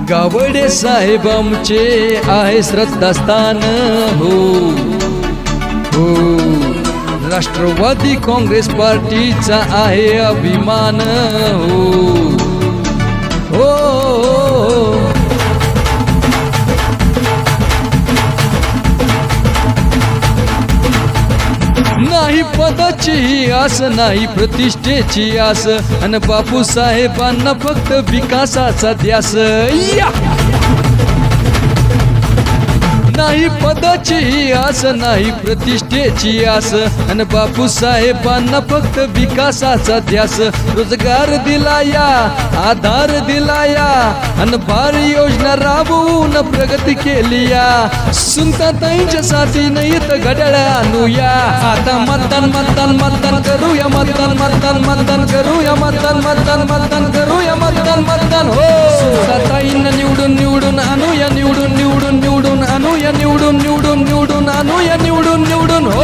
गावडे साहेब आमचे आहे श्रद्धास्थान हो हो, राष्ट्रवादी काँग्रेस पार्टीचा आहे अभिमान हो हो, नाही पदाची आस नाही प्रतिष्ठेची आस, अन बापूसाहेबांना फक्त विकासाचा ध्यास या। नाही पदाची आस नाही प्रतिष्ठेची आस, अन बापूसाहेबांना फक्त विकासाचा ध्यास। रोजगार दिला या, आधार दिला या, अन भारी योजना राबवून प्रगती केली या। सुनताताईंच्या साथीनं इथं घड्याळ आणूया, आता मतदान मतदान मतदान करूया, मतदान मतदान मतदान करूया, मतदान मतदान मतदान करूया, मतदान मतदान हो। सुनताताईंना निवडून निवडून आणूया, निवडून निवडून निवडून आणूया, निवडून निवडून निवडून आणूया, निवडून निवडून हो।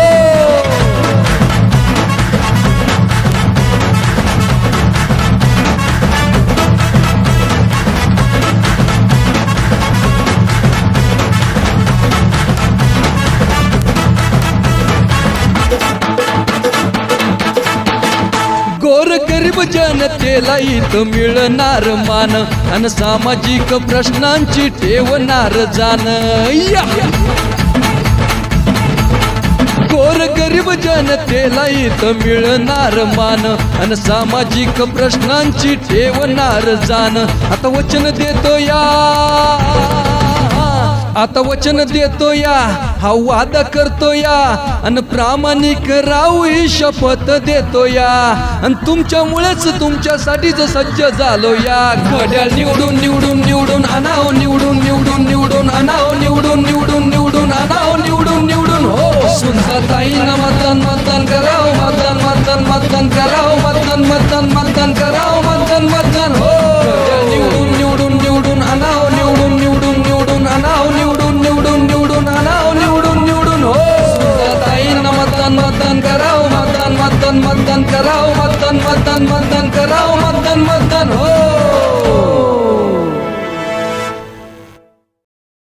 गोरगरीब जनतेला इथं मिळणार मान, अन सामाजिक प्रश्नांची ठेवणार जाण या। गोरगरीब जनतेला इथं मिळणार मान, अन सामाजिक प्रश्नांची ठेवणार जाण। आता वचन देतो या, आता वचन देतो या, हा वादा करतो या, अन प्रामाणिक राहू ही शपथ देतो या। अन तुमच्यामुळेच तुमच्यासाठीच सज्ज झालो या। घड्याळ निवडून निवडून निवडून आणाव, निवडून निवडून निवडून आणाव, निवडून निवडून निवडून आणाव, निवडून निवडून हो। सुनताताईंना मतदान मतदान कराव, मतदान मतदान मतदान कराव, मतदान मतदान मतदान कराव, मतदान मतदान हो। निवडून निवडून निवडून आणाव, निवडून निवडून निवडून आणाव, निवडून निवडून निवडून आणाव, निवडून निवडून हो। सुनताताईंना मतदान मतदान कराव, मतदान मतदान मतदान कराव, मतदान मतदान मतदान कराव, मतदान मतदान हो।